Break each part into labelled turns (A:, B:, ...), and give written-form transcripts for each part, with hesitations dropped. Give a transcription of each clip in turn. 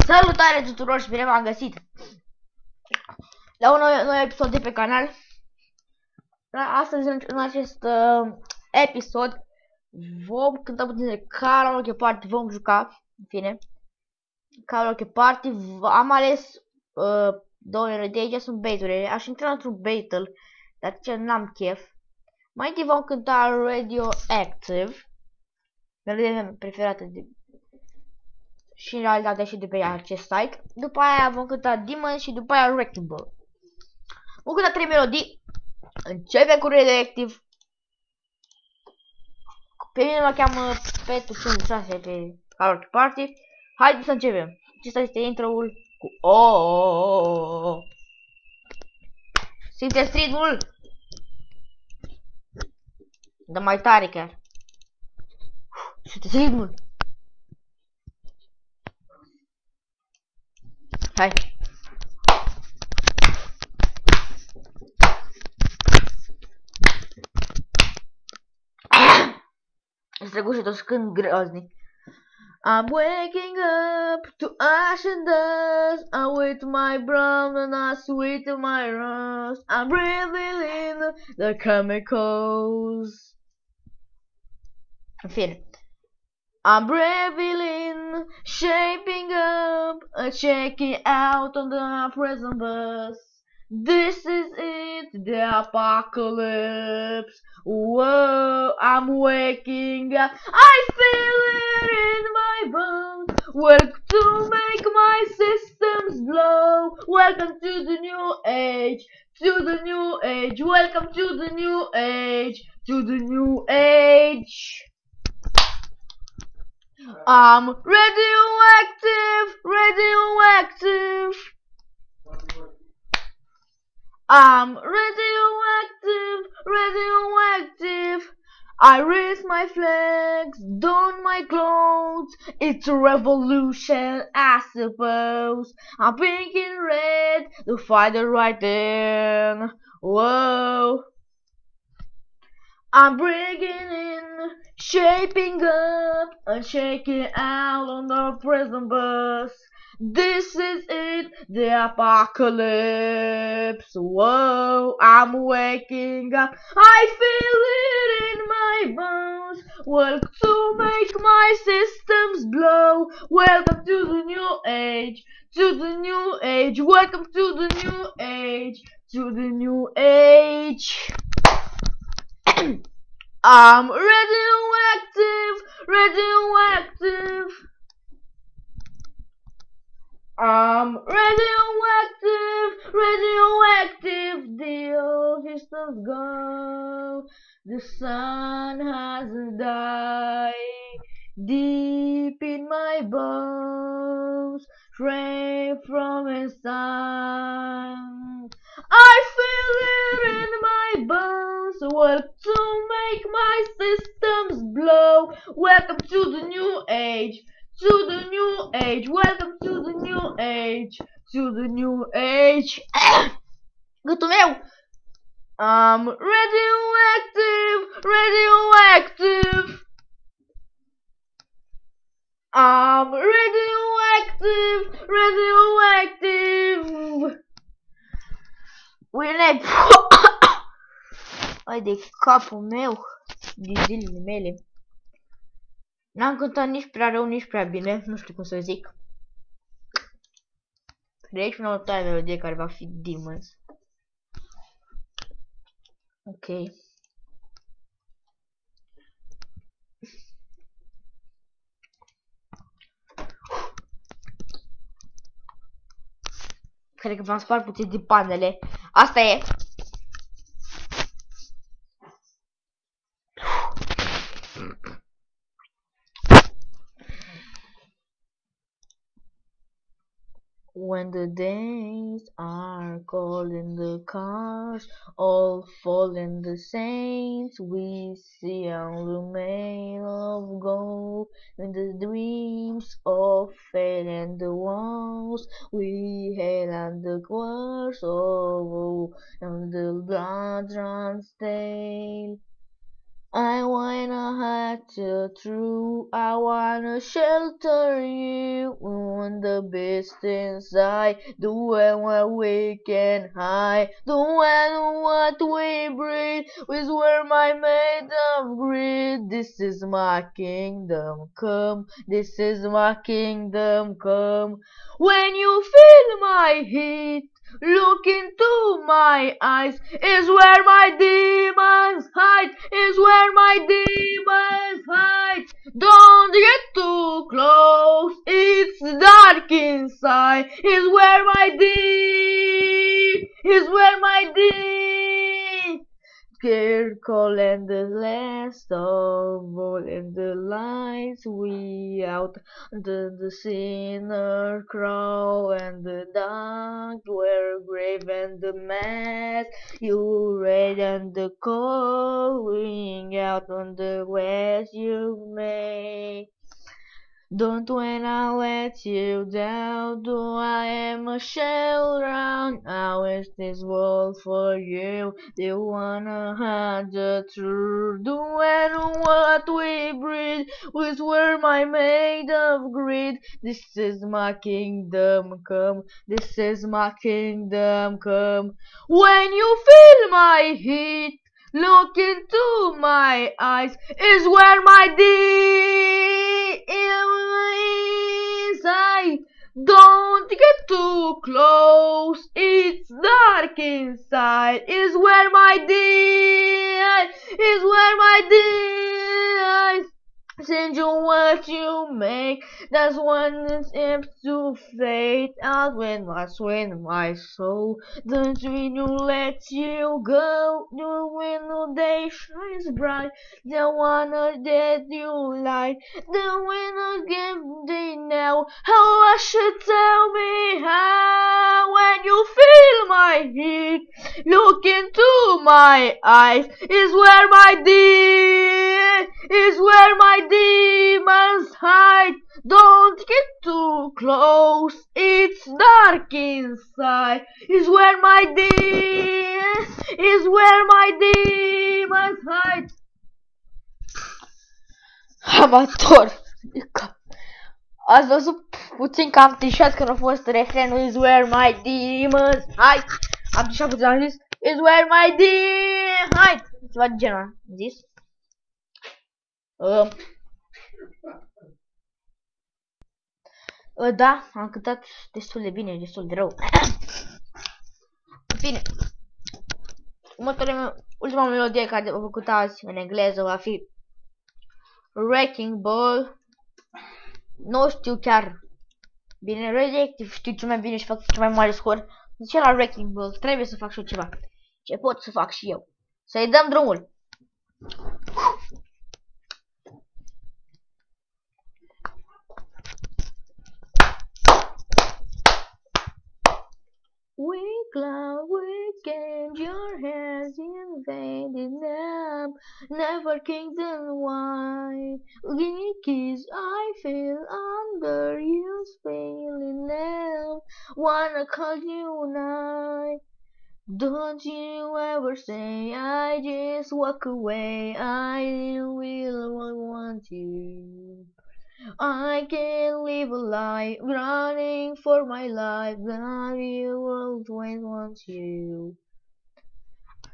A: Salutare tuturor și bine v-am găsit la un nou episod de pe canal. Astăzi, în acest episod, vom cânta puțin de Karaoke Party, vom juca, în fine, Karaoke Party. Am ales două de aici, sunt bait-urile. Aș intra într-un battle, dar ce n-am chef. Mai întâi vom cânta Radioactive, melodia mea preferată și în realitate și de pe acest site. După aia vom cânta Demon și după aia Wrecking Ball. Vom cânta 3 melodii. Începe cu Radioactive. Pe mine mă cheamă Petru 56 pe Karaoke Party. Haideți să începem. Acesta este intro-ul cu oh. Simte ritmul? Dă mai tare chiar. Simte ritmul? Hai. Străgușe tot când groznic. I'm waking up to ash and dust. I'm with my brown and I'm sweet in my rust. I'm breathing in the chemicals. În fine. I'm breathing in, shaping up, checking out on the present bus. This is it, the apocalypse. Whoa, I'm waking up. I feel it in my bones. Work to make my systems blow. Welcome to the new age, to the new age. Welcome to the new age, to the new age. I'm radioactive, radioactive. I'm radioactive, radioactive. I raise my flags, don my clothes. It's a revolution, I suppose. I'm pink and red to fight the right in. Whoa. I'm breaking in, shaping up, and shaking out on the prison bus. This is it, the apocalypse. Whoa, I'm waking up. I feel it in my bones. Work to make my systems blow. Welcome to the new age, to the new age. Welcome to the new age, to the new age. I'm radioactive, radioactive. I'm radioactive, radioactive. The old systems go. The sun hasn't died. Deep in my bones, straight from inside. I feel it in my bones. Work to make my systems blow. Welcome to the new age, to the new age. Welcome to the new age, to the new age. Gâtul meu. I'm radioactive, radioactive. I'm radioactive, radioactive. Uite, ai de capul meu, din zilele mele. N-am cântat nici prea rău, nici prea bine, nu știu cum să zic. De aici una următoarea melodie care va fi Demons. Ok. Cred că v-am spart puțin din panele. Asta e. When the days are cold and the cars all fall and the saints we see on the mail of gold and the dreams of fate and the walls we hail and the quarters of woe and the blood runs stale. I wanna hide the truth, I wanna shelter you on the beast inside, doing what we can hide, doing what we breathe, with where my made of greed. This is my kingdom come, this is my kingdom come. When you feel my heat, look into my eyes, is where my demons hide, is where my demons hide. Don't get too close, it's dark inside, is where my Scarecrow and the last of all, and the lights we out, the sinner crow, and the dark were grave, and the mass you read, and the calling out on the west you made. Don't when I let you down, do I am a shell round. I wish this world for you. They wanna hide the truth. Doing what we breathe, with were my made of greed. This is my kingdom come. This is my kingdom come. When you feel my heat, look into my eyes, is where my demons hide. Don't get too close, it's dark inside, is where my demons send you what you make. That's when it seems to fade out when I swing my soul. The dream you let you go. The window day shines bright. The one that you like. The window give day now. How I should tell me how when you feel my heat. Look into my eyes. Is where my demons hide. Don't get too close, it's dark inside. Is where my demons hide. Amator. Ați văzut puțin că am trișat când a fost refrenul Is where my demons hide. Am trișat puțin, am zis Is where my demons hide. Ceva de genul, am zis. Da, am cântat destul de bine, destul de rău. În fine, ultima melodie care am făcut azi în engleză va fi Wrecking Ball. Nu știu chiar bine, Radioactive știu cel mai bine și fac cel mai mare scor. Zice la Wrecking Ball, trebuie să fac și eu ceva. Ce pot să fac și eu? Să-i dăm drumul. Weekend, your hands invaded them. Never kingdom wide. Kiss, I feel under you feeling them. Wanna call you night. Don't you ever say I just walk away. I will want you. I can't live a life running for my life. God, you always want you.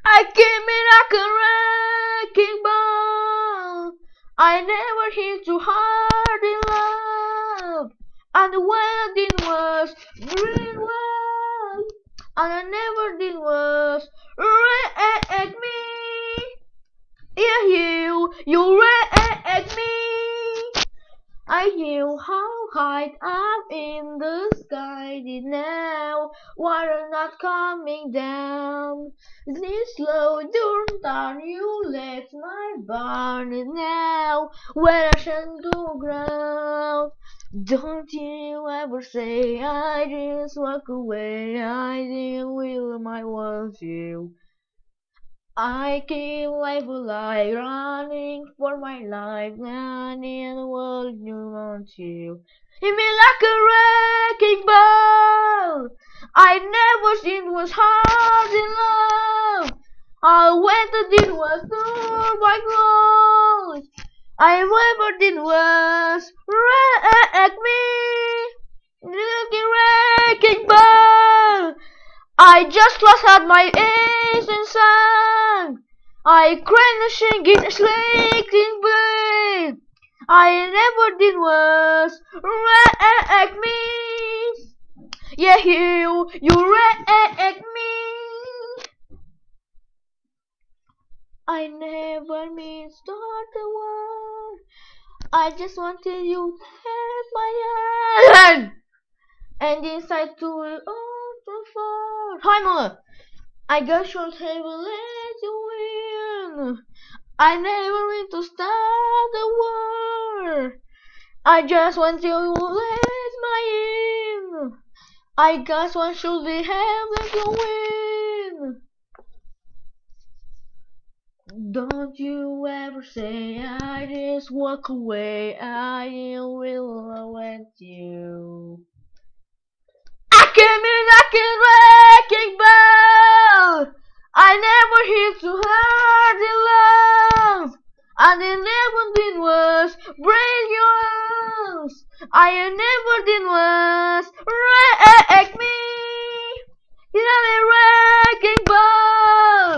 A: I came in like a wrecking ball. I never hit too hard in love. And the way I did was green well. And I never did was wreck me. Yeah, you wrecked me. I hear how high up in the sky did now. Water not coming down. This slow down you left my barn now. Where I shall go ground. Don't you ever say I just walk away. I didn't will my want you. I keep life alive, running for my life, and in the world you want you. Hit me like a wrecking ball. I never seen was hard in love. I went and did was my clothes. I never did was wreck me. Wrecking ball. I just lost out my ace and sang. I crashing in a slaking blade. I never did was wreck me. Yeah, you wrecked me. I never mean start the war. I just wanted you to have my hand. And inside to it all the far. Timer! I guess you'll let you win. I never mean to start the war. I just want you to let my in. I guess one should be have to win. Don't you ever say I just walk away. I will let you. I came in like a wrecking ball. I never hit too hard in love. And it never did was break yours. I never did was wreck me. You're a wrecking ball.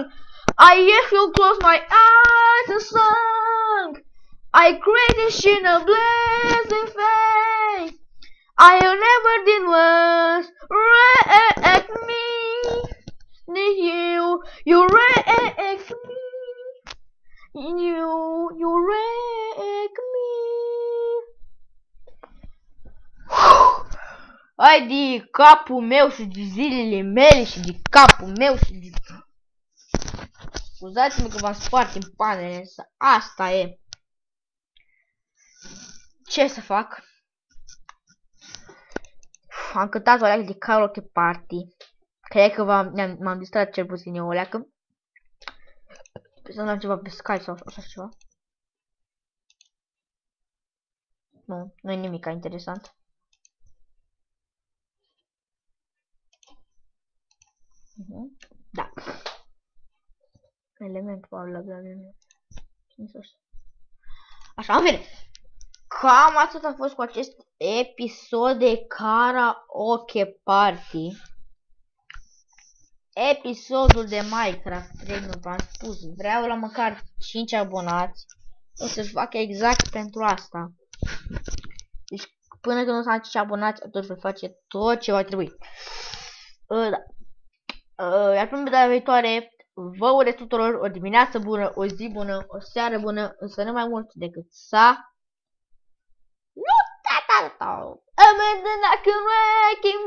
A: I feel close my eyes and sunk. I crashed in a blazing face. I never did was wreck me. You wreck me. You wreck me. Ai de capul meu și de zilele mele și de capul meu și de... Scuzați-mă că v-am spart în panele, însă asta e. Ce să fac? Am cântat o leacă de karaoke party. Cred că m-am distrat cel puțin eu o leacă. Să am ceva pe Skype sau așa ceva. Nu e nimic interesant. Da. Element probabil. Așa, în fine. Cam atât a fost cu acest episod de karaoke party. Episodul de Minecraft, v-am spus, vreau la măcar 5 abonați. O să-și fac exact pentru asta. Deci până când o să am 5 abonați, atunci voi face tot ce va trebui. Da. Iar până pe data viitoare, vă urez tuturor o dimineață bună, o zi bună, o seară bună, însă nu mai mult decât să... I'm in the knock and wrecking